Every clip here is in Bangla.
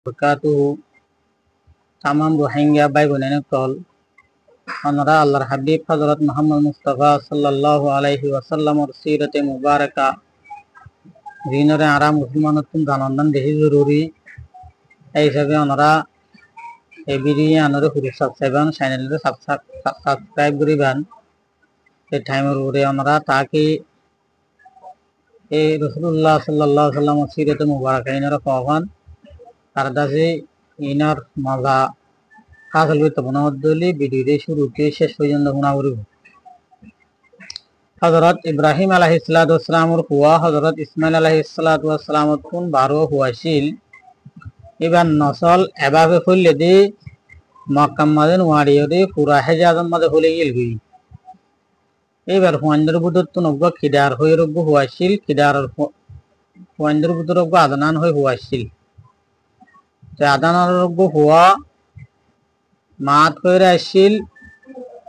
বরকাতুহু তামাম রোহিঙ্গা ভাই বোনের কল আমরা আল্লাহর হাবিব হযরত মুহাম্মদ মুস্তাফা সাল্লাল্লাহু আলাইহি ওয়াসাল্লামর সিরাতে মুবারাকা দিনরে আরা মুসলমানতুন জানান বেশি জরুরি এই হিসাবে আমরা এই ভিডিও আনরে পুরো সাবস্ক্রাইব চ্যানেলরে সাবস্ক্রাইব করিবেন এই টাইমের উপরে আমরা তাকে এই রাসূলুল্লাহ সাল্লাল্লাহু আলাইহি ওয়াসাল্লামর সিরাতে মুবারাকা ইনারা পাওয়ান তার দাসে ইনার মজা হাসিল করতে বনদলি ভিডিওটি শুরু থেকে শেষ পর্যন্ত শোনা করিব। হযরত ইব্রাহিম আলাইহিস সালাতু ওয়াস সালামর হুয়া হযরত ইসমাইল আলাইহিস সালাতু ওয়াস সালামত কোন 12 হুয়াশিল এবার নসল এভাবে হইলে দি মক্কা মাদিন ওয়ারিয়রে পুরা হেজাজের মধ্যে হলে গেলবি এবার হুয়ানদের বুদত নব্ব কিদার হয়ে রব্ব হুয়াশিল কিদার হুয়ানদের বুদত রব্ব আদনান হয়ে হুয়াশিল তে আদনান রব্ব হুয়া মাত হয়ে আসিল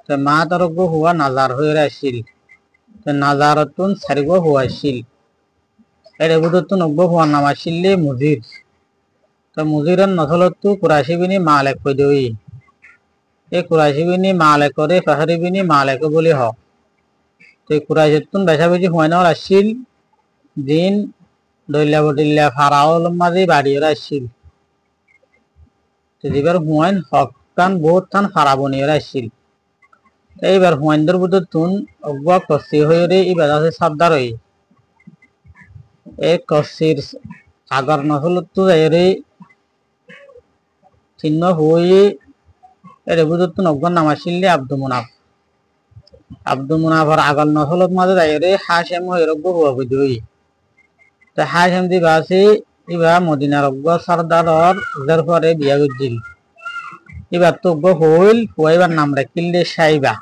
তে মাত রব্ব হুয়া নাজার হয়ে আসিল তে নাজারতুন সারিব হুয়াশিল এর বুদত নব্ব হুয়া নামাশিলে মুজির তো মুজিরের নসলতু কুরাশি বিনি মালিক কইদই এই কুরাশি বিনি মালিক করে ফাহরি বিনি মালিক বলি হ তো কুরাশিতুন বেশাবেশি হুয়ানর আসিল দিন দইলা বটিল্লা ফারাউল মাঝে বাড়িয়ে আসিল তো যেবার হুয়াইন হকান বহুত থান ফারাবনিয়ে আসিল এইবার হুয়াইনদের বুদতুন অগবা কসি হয়ে এবার আছে সাবদার হই এক কসির আগর নসলতু যাইরে চিহ্ন হয়ে এর বুদতুন অগবা নাম আসিলে আব্দুল মুনাফর আগল নসলত মাঝে যাইরে হাশেম হয়ে রব্ব হুয়া কইদই তো হাশেম দি বাসি ইবা মদিনার অগবা সরদারর উজার পরে বিয়া গজিল এবার তো অগবা হইল হুয়াইবার নাম রাখিলে সাইবা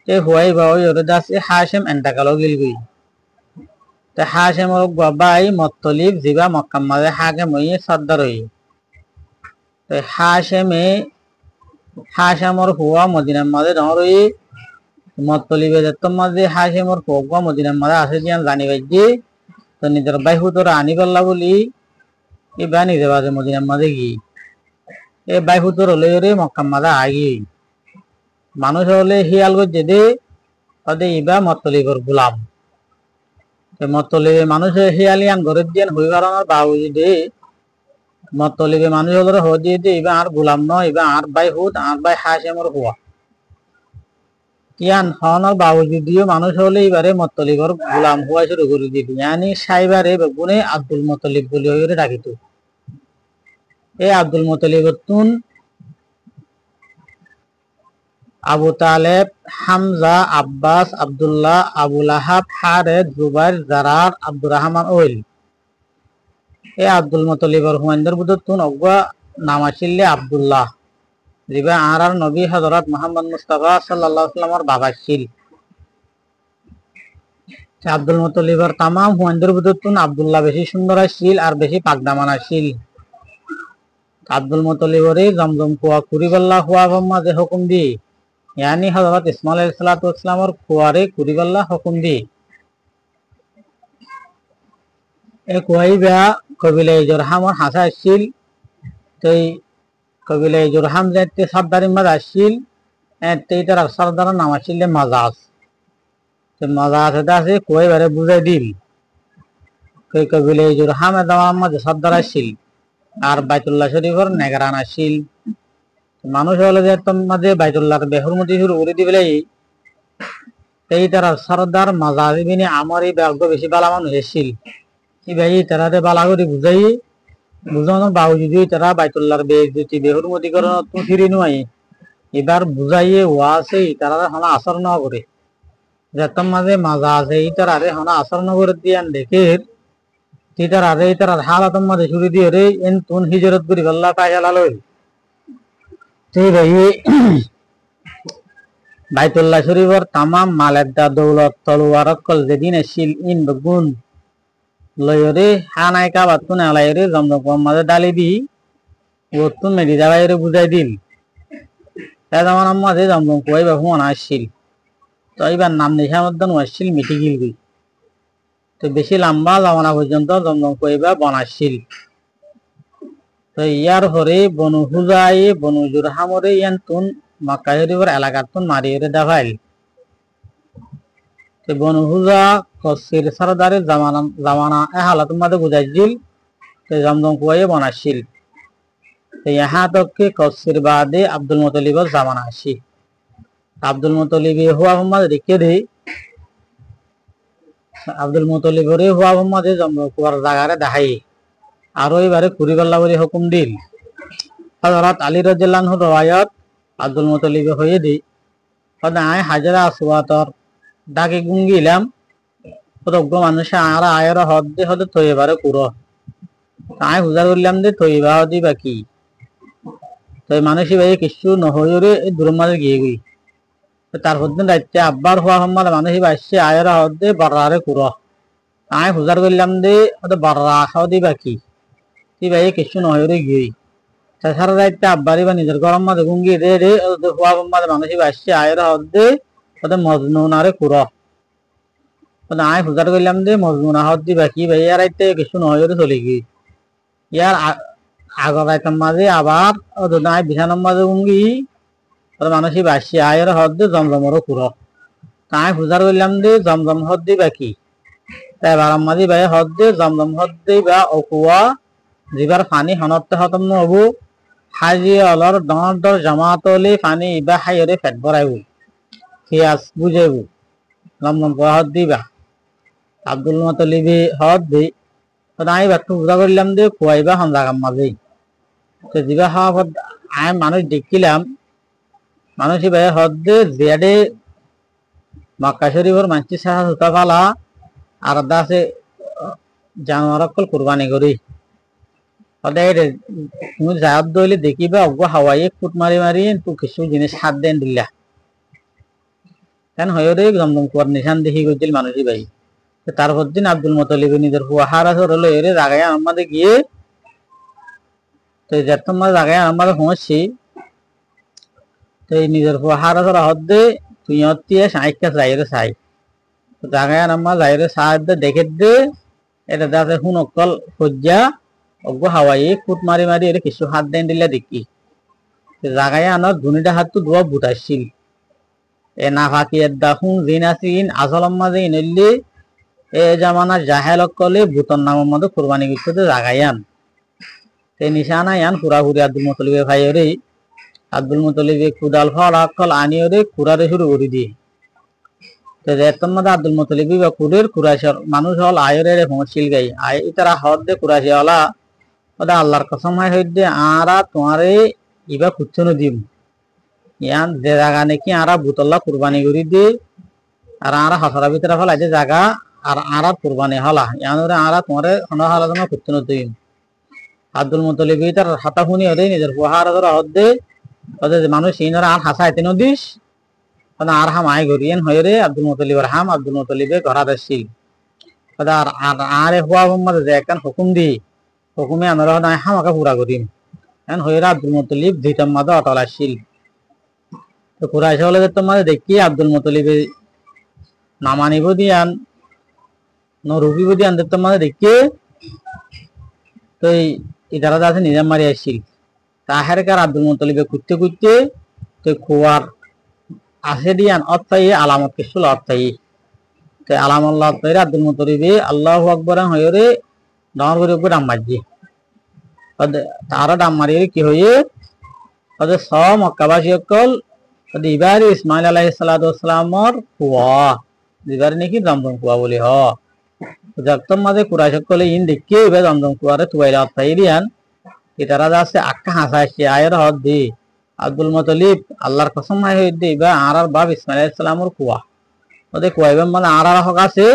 তে হুয়াইবা ওই দাসে হাশেম এন্টাকালো গিলগুই তে হাশেমর বাবাই মত্তলিব জিবা মক্কা মাঝে হাকেম হইয়ে সর্দার হই তো হাশেমর হুয়া মদিনার মাঝে ধরই মত্তলিবে যেত মাঝে হাশেমর হুয়া মদিনার মাঝে আসে দিয়ান জানি বাইজি তো নিজের বাইহু তোরা আনি পারলা বলি এবার নিজে বাজে মদিনার মাঝে গিয়ে এ বাইহু তোর হলে মক্কা মাঝে আগি মানুষ হলে হিয়াল গজে দে ওদের ইবা মত্তলিবর গোলাম মতলিবে মানুষ হিয়ালিয়ান ঘরের দিয়ান হইবার আমার বাবুজি দে মতলিবে মানুষ হল হদিয়ে দে এবার আর গোলাম নয় এবার আর ভাই হুদ আর ভাই হাশেমর হুয়া ইয়ান হনর বাবুজি দিও মানুষ হলে এবারে মতলিবর গোলাম হুয়া শুরু করে দিবি ইয়ানি সাইবারে বেগুনে আব্দুল মতলিব বলি হয়ে ডাকিত এই আব্দুল মতলিবর তুন আবু তালেব হামজা আব্বাস আব্দুল্লাহ আবুল আহাব হারেদ জুবাইর জারার আব্দুর রহমান ওইল এ আব্দুল মতলিবর হুয়াইনদের বুদতুন অগবা নাম আসিলে আব্দুল্লাহ জিবা আর নবী হযরত মুহাম্মদ মুস্তাফা সাল্লাল্লাহু আলাইহি ওয়াসাল্লামর বাবা ছিল আব্দুল মতলিবর তামাম হুয়াইনদের বুদতুন আব্দুল্লাহ বেশি সুন্দর ছিল আর বেশি পাকদামান ছিল আব্দুল মতলিবরে জমজম কুয়া কুরিবাল্লাহ হুয়া গম্মা যে হুকুম দি यानी हजरत इस्माइल अलैहिस्सलातु वस्सलाम और कुआरे कुरिबल्ला हुकुम दी एक वाइबा कबिले जुरहाम और हासा शिल तो कबिले जुरहाम जेते सबदारी मदाशिल ते तरह सरदार नाम शिल मजाज तो मजाज दासे कोई बारे बुझाई दिल कोई कबिले जुरहाम दाम मद सबदार शिल और বাইতুল্লাহ শরীফের নেগরান শিল মানুষ হলে যে তোমাদের বাইতুল্লাহর বেহুরমতি শুরু করে দিবে এই তারা সরদার মাজারিবিনে আমার এই ব্যাগ বেশি বালা মানুষ এসেছিল এই ভাই তারাতে বালা করে বুঝাই বুঝানো বাবু যদি তারা বাইতুল্লাহর বেজতি বেহুরমতি করানো তো ফিরে নয় এবার বুঝাইয়ে ওয়াসে তারা হনা আসর না করে যেতম মাঝে মাজা আছে এই তারারে হনা আসর না করে দিয়ান দেখে তারারে তারার হালাতম মাঝে শুরু দিয়ে রে এন তুন হিজরত করি আল্লাহ পাইলা লই বাইতুল্লাহ শরীফের তামাম মালেদা দৌলত তলোয়ার কল যেদিন এসিল ইন বগুন লয়রে হানাই কাবাত কোন আলাইরে জমজম মাঝে ডালিবি ওতুন মেডি দাবাইরে বুঝাই দিল তাই আমার মাঝে জমজম কুয়াই বাবু আসছিল তো এবার নাম নিশামদ্দন আসছিল মিটি গিলবি তো বেশি লম্বা জমানা পর্যন্ত জমজম কুয়াইবা বনাসছিল তো ইয়ার পরে বনু হুজাই বনু জুরহামরে ইয়ান তুন মক্কা শরীফের এলাকার তুন মারিয়ে দাফাইল। তো বনু হুজা কসির সরদারে জামানা এ হালাত মাঝে বুঝাইছিল। তো জমজম কুয়ায়ে বনাইছিল। তো ইহা তককে কসির বাদে আব্দুল মুতালিবের জামানা আসি। আব্দুল মুতালিবে হুয়া মোহাম্মদ রেখে দে আব্দুল মুতালিবরে হুয়া মোহাম্মদ জমজম কুয়ার জায়গারে দেখাই আরো এবারে কুড়িগল্লা বলে হুকুম দিল। হযরত আলী রাদিয়াল্লাহু আনহু রওয়ায়াত আব্দুল মুতালিবে হয়ে দি আয় হাজরা আসওয়াতর ডাকে গুঙ্গিলাম প্রজ্ঞ মানুষে আরা আয়ের হদ দে হদে তো এবারে কুরো আয় হুজার করলাম দে তো এবার হদি বাকি তো মানুষই ভাই কিছু নহরে দূর মাঝে গিয়ে গই। তারপর দিন রাত্রে আব্বার হওয়া সম্মান মানুষই বাসছে আয়ের হদ দে বাড়ারে কুরো আয় হুজার করলাম দে হদে বাড়া খাওয়া দি বাকি তুই ভাই কিছু নহরে গিয়ে সারা রাত্রে আব্বারি বা নিজের গরম মাঝে গুঙ্গি দে রে হওয়া সম্মান মানুষই বাসছে আয়ের হদ দে হদে মজনুনারে কুরো আয় হুজার করলাম দে মজনুনা হদ দি বাকি ভাই আর রাত্রে কিছু নহরে চলে গিয়ে ইয়ার আগর রাইতাম মাঝে আবার আয় বিছানার মাঝে গুঙ্গি মানুষই বাসি আয়ের হদ দে জমজমরও কুরো আয় হুজার করলাম দে জমজম হদ দি বাকি তাই বারাম মাঝি ভাই হদ দে জমজম হদ দি বা অকুয়া যিবার পানি হনতে হতম নহবো হাজি অলর ডর ডর জামাতলি পানি ইবা হাইরে ফেট ভরাইব পিয়াজ বুঝাইব জমজম কুয়া হদ দিবা আব্দুল মুতালিবি হদ দি আই বাট্টু বুঝা করলাম দে কুয়াইবা হন জাগাম মাঝে তো যিবা হওয়া পর আয় মানুষ দেখিলাম মানুষই ভাই হদ দে জিয়াডে মক্কা শরীফের মানসি সাহা সুতা ফালা আর দাসে জানোয়ার অকল কুরবানি করি সদায় তুমি জায়দ দইলে দেখিবা অজ্ঞ হাওয়াই ফুট মারি মারি তো কিছু জিনিস হাত দেন দিলা কেন হয়রে জমজম কুয়ার নিশান দেখি গেছিল মানুষই ভাই। তারপর দিন আব্দুল মুতালিব নিজের ফুয়াহারা হলো এরে জাগায় আমাদের গিয়ে তো যেরকম জাগায় আমাদের পৌঁছছি তো নিজের ফুয়াহারা হদ দে তুই হতিয়ে সাইকা যাইরে চাই জাগায় আমার যাইরে সাহায্য দেখে দে এটা দাসে শুন অকল সজ্জা অজ্ঞ হাওয়াই ফুট মারি মারি এর কিছু হাত দেন দিলা দেখি জাগায় আনার ধুনিটা হাত তো দোয়া বুটাইছিল এ না ফাঁকি দেখুন জিন আসিন আসলম মাঝে ইনলি এ জামানা জাহেল অকলে বুতন নামের মধ্যে কোরবানি করতে জাগায়ান এই নিশানা ইয়ান পুরাপুরি আব্দুল মুতালিবে ভাই রে আব্দুল মুতালিবে কুদাল ফল অকল আনিও রে কুরারে শুরু করে দিয়ে তো যেতন মধ্যে আব্দুল মুতালিবি বা কুরের কুরাশর মানুষ হল আয়রে রে পৌঁছিল গাই আয় ইতারা হদ দে কুরাশি হলা ওদা আল্লাহর কসম হয় হইতে আরা তোমারে ইবা কুচ্ছনো দিম ইয়ান যে জায়গা নাকি আরা বুতল্লা কুরবানি করি দি আর আরা হাসরা ভিতরে ফেলাই যে জায়গা আর আরা কুরবানি হলা ইয়ান আরা তোমারে হন হলা তোমার কুচ্ছনো দিম আব্দুল মুতালিবি তার হাতা শুনি হলে নিজের পোহার হদ দে ওদের মানুষ ইনারা আর হাসাইতে নদিস আর হাম আয় গরিয়েন হয়ে রে আব্দুল মুতালিবের হাম আব্দুল মুতালিবে ঘরা আসছিল আর আরে হুয়া মোহাম্মদ যে একখান হুকুম দি হুকুমে আমরা হামাকে পুরা করিম এখন হয়ে আব্দুল মুতালিব দুইটার মাঝে অটল আসছিল তো কুরাইশ হলে তোমাদের দেখি আব্দুল মুতালিবে নামানিব দিয়ান নরুবিব দিয়ান তোমাদের দেখি তো ইতারা আছে নিজাম মারি আসছিল তাহেরকার আব্দুল মুতালিবে কুটতে কুটতে তো কুয়ার আসে দিয়ান অর্থাই আলামত কিছু অর্থাই তো আলাম আল্লাহ আব্দুল মুতালিবে আল্লাহু আকবার হয়ে রে ডামার করে উপর ডাম মারজি তারা ডাম মারিয়ে কি হয়ে ওদের স মক্কাবাসী অকল এবার ইসমাইল আলাইহিস সালাতু ওয়াস সালামর কুয়া এবার নাকি জমজম কুয়া বলি হ যখন মাঝে কুরাইশ অকলে ইন দেখি এবার জমজম কুয়ারে তুয়াইলা অর্থাই দিয়ান তারা যাচ্ছে আক্কা হাসাইছে আয়ের হদ দি আব্দুল মুতালিব আল্লাহর কসম হয় হইতে বা আর বাপ ইসমাইল আলাইহিস সালামর কুয়া ওদের কুয়াইবে মানে আর হক আছে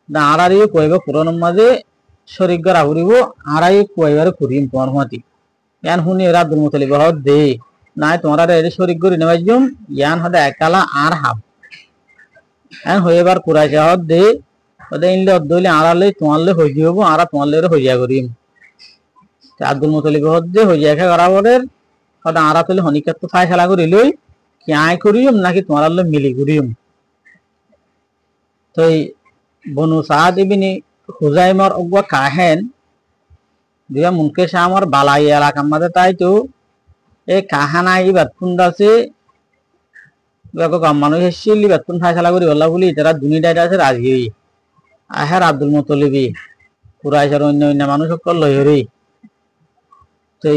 না আর কুয়াইবে পুরোনোর মাঝে শরীর গড়া ঘুরিব আড়াই কুয়াইবারে ঘুরিম তোমার মতি ইয়ান শুনি এরা আব্দুল মুতালিব হদ দে নাই তোমার শরীর গড়ি নেবাইজুম ইয়ান হদে একালা আর হাব এখন হইবার কুরাইছে হদ দে ওদের ইনলে অদ্দইলে আড়ালে তোমারলে হয়ে যাব আর তোমারলে হইয়া করিম আব্দুল মুতালিব হদ দে হইয়া খা করাবরের হদে আড়া তুলে হনিকার তো ফাই খেলা করিলই কি আয় করিম নাকি তোমার মিলি করিম তো বনু সাদ ইবনে হুজাইমার অগুয়া কাহেন দিবা মুনকে শামর বালাই এলাকার মধ্যে তাই তো এই কাহানা ই বাতুন দাসে দেখো গাম মানুষ এসেছিল বাতুন ফায়সালা করি বললা বলি তারা দুনিয়াটা আছে রাজি আহের আব্দুল মুত্তালিবি কুরাইশের অন্য অন্য মানুষ সকল লইরি তো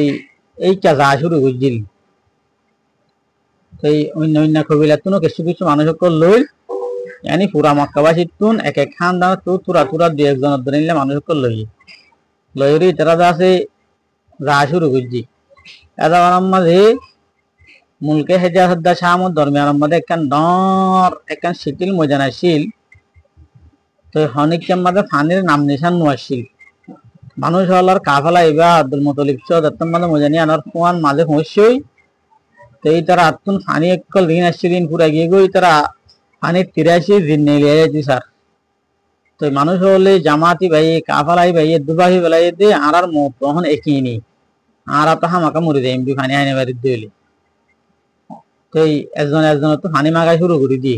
এই কাজা শুরু করছিল তো অন্য অন্য কবিলা তুনো কিছু কিছু মানুষ সকল লই यानी पूरा मक्काबासी तुन एक एक खानदान तो तुरा तुरा दो एक जन दनिले মানুষ সকল লইরি তারা দাসে যা শুরু করছি এটা আমাদের মুলকে হেজা হদ্দা শামত দরমিয়ান মধ্যে একখান ডর একখান শিথিল মজানাশীল তো হনিকের মধ্যে ফানির নাম নিশান নোয়াশীল মানুষ হলার কাফালা ইবা আব্দুল মুত্তালিব সহ দত্তম মধ্যে মজানি আনার ফুয়ান মাঝে পৌঁছই তো এই তারা আত্মন ফানি একল দিন আসছিলেন পুরা গিয়ে গই তারা ফানি 83 দিন নিয়ে যাইছি স্যার তো মানুষ হলে জামাতি ভাই কাফালাই ভাই দুবাহি বেলাই দিয়ে আর মত তখন একই নি আর তো হামাকা মরে যায় এমবি ফানি আইনে বাড়ি দিলে তো একজন একজন তো ফানি মাগাই শুরু করে দি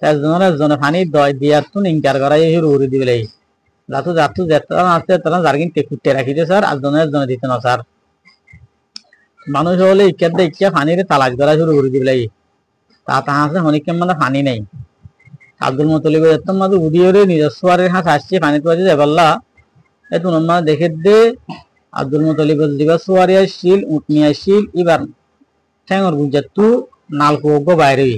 একজনে ফানি দয় দিয়ার তো ইনকার করাই শুরু করে দিবে যাতো যাতো যেতে আসতে তারা জার্গিন টেকুটে রাখি দে স্যার একজনে দিতে না স্যার মানুষ হলে ইচ্ছার দিয়ে ইচ্ছা ফানির তালাশ করা শুরু করে দিবে তা আছে হনিকের মানে ফানি নেই আব্দুল মুত্তালিব একদম মাঝে উড়িয়ে নিজস্ব হাঁস আসছে পানি পাচ্ছি যাবাল্লা এই তোমার মানে দেখে দে আব্দুল মুত্তালিব দিবা সোয়ারি আসছিল উঠনি আসছিল এবার ঠ্যাঙর বুঝাতু নালকো গো বাইরে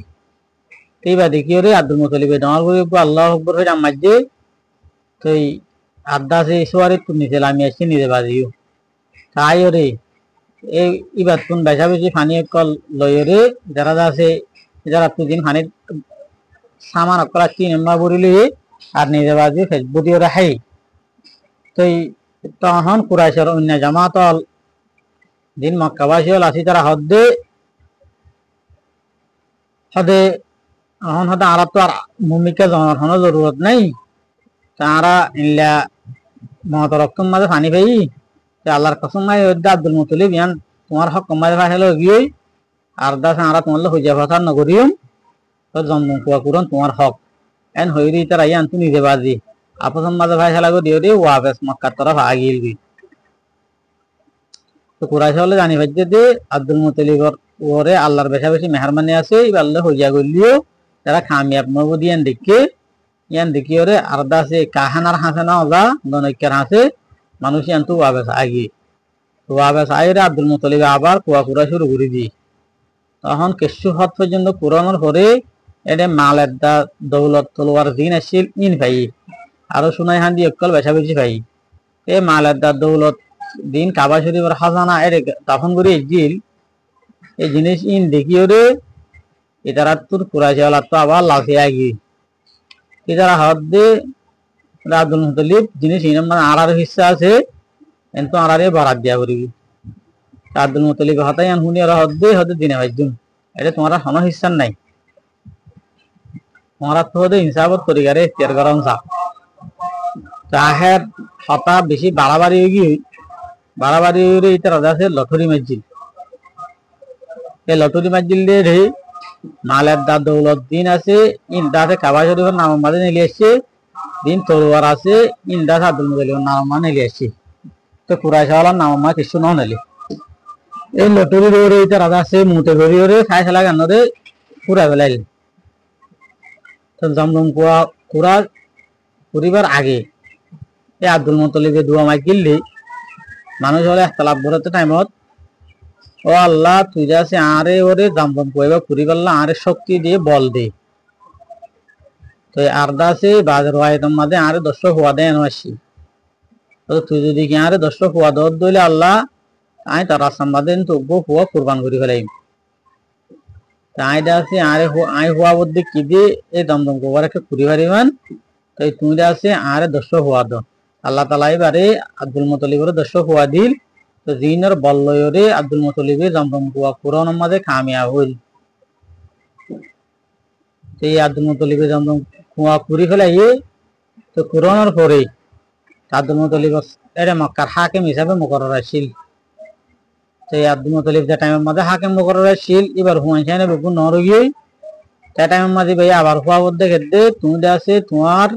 এইবার দেখি ওরে আব্দুল মুত্তালিব ডামাল করে আল্লাহ আকবর হয়ে আমার যে তো আড্ডা সে সোয়ারি তুই নিচে আমি আসছি নিজে বাজিও তাই ওরে এই এবার তুন বেশা বেশি ফানি কল লই ওরে যারা আছে যারা দুদিন ফানির সামান অকলা 3 নম্বর বরিলে আর নিজে বাজি ফেসবুক দিয়ে রাখাই তো তখন কুরাইশের অন্য জামাতল দিন মক্কাবাসী হল আসি তারা হদে হদে এখন হদে আর তো আর ভূমিকা জনগণের জরুরত নাই তারা ইল্লা মত রকম মাঝে পানি পাই আল্লাহর কসম নাই আব্দুল মুত্তালিব ইয়ান তোমার হক কমাই ফাইলো গিয়ে আর দাস আর তোমার হইয়া কথা নগরিয়ম তো জন্ম কুয়া কুরন তোমার হক এন হইরি তারা ইয়ান তুমি নিজে বাজি আপন মাঝে ভাই খেলা দিও রে ওয়াবেস মক্কার তরফ আগিল গই তো কুরাইশ হলে জানি ভাই যে আব্দুল মুত্তালিবর ওরে আল্লাহর বেশা বেশি মেহরবানি আছে এই আল্লাহ হইয়া গলিও তারা খামিয়াব নবদিয়ান দেখে ইয়ান দেখি ওরে আর দাসে কাহানার হাসানা ওজা দনৈক্যের হাসে মানুষ ইয়ান তো ওয়াবেস আগি ওয়াবেস আইরে আব্দুল মুত্তালিব আবার কুয়া কুরা শুরু করে দি তখন কিছু হদ পর্যন্ত পুরানোর পরে এটা মালের দৌলত তলোয়ার দিন আসছিল ইন ভাই আরো শুনাই হান্দি একল বেশা বেশি ভাই এ মালের দৌলত দিন কাবা শরীফের হাসানা এর তখন করে জিল এই জিনিস ইন দেখি ওরে এটারা তোর কুরাইশ তো আবার লাফিয়ে আগি এটারা হদ দে আব্দুল মুত্তালিব জিনিস ইন মানে আর হিস্সা আছে কিন্তু আরে বরাদ দিয়া করিবি আব্দুল মুত্তালিব হতাই আন হুনি আর হদে দিনে ভাইজুন এটা তোমার হন হিস্সার নাই তোমার তো হদে হিসাবত করি গারে ইখতিয়ার গরম সা তাহের হতা বেশি বাড়াবাড়ি হয়ে এটা রাজা আছে লটরি মসজিদ এই লটরি মসজিদ দিয়ে রে মালের দৌলত দিন আছে ইন দাসে কাবা শরীফের নাম মাঝে নিয়ে এসছে দিন তলোয়ার আছে ইন দাস আব্দুল মুত্তালিবের নাম মানে নিয়ে এসছে তো কুরাইশ ওয়ালার নাম মা কিছু ন নালি এই লটরি রে এটা রাজা আছে মুতে ধরি রে খাই খেলা গান রে পুরা বেলাইল তো জমজম কুয়া কুরা পরিবার আগে এই আব্দুল মুত্তালিবে দোয়া মাই গিললি মানুষ হলে একতলাপ বলতে টাইমত ও আল্লাহ তুই যাচ্ছে আরে ওরে জমজম কুয়াইবা পরিবারলা আরে শক্তি দিয়ে বল দে তো আর দাসে বাজার ওয়াইদম মাঝে আরে 10 হওয়া দেন আসি তো তুই যদি কি আরে 10 হওয়া দর দইলে আল্লাহ আই তার সম্বাদেন তো গো হওয়া কুরবান করি ফেলাইম তাই দাসে আরে আই হওয়া বদ্দে কি দিয়ে এই দমদম গোবার একটা পরিবারিমান তাই তুমি আছে আরে 10 হওয়া দ আল্লাহ তাআলা এবারে আব্দুল মুত্তালিবের 10 হওয়া দিল তো জিনের বল্লয়রে আব্দুল মুত্তালিবে জমজম কুয়া কুরআন মাঝে কামিয়াব হইল এই আব্দুল মুত্তালিবে জমজম কুয়া পুরি ফেলাই তো কুরআনের পরে আব্দুল মুত্তালিব এর মক্কার হাকিম হিসাবে মুকররর আসিল তো আব্দুল মুত্তালিব যে টাইমের মধ্যে হাকিম মুকররর আসিল এবার হুমায়ুন বেগুন নরগি তে টাইমের মধ্যে ভাই আবার হওয়া বলতে গেদে তুমি আছে তোমার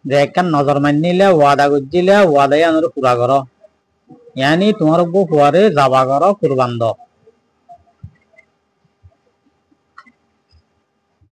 যে একখান নজর মানিলে ওয়াদা করছিলে ওয়াদাই আনর পুরা করো ইয়ানি তোমার গো হুয়ারে জাবা করো কুরবান দ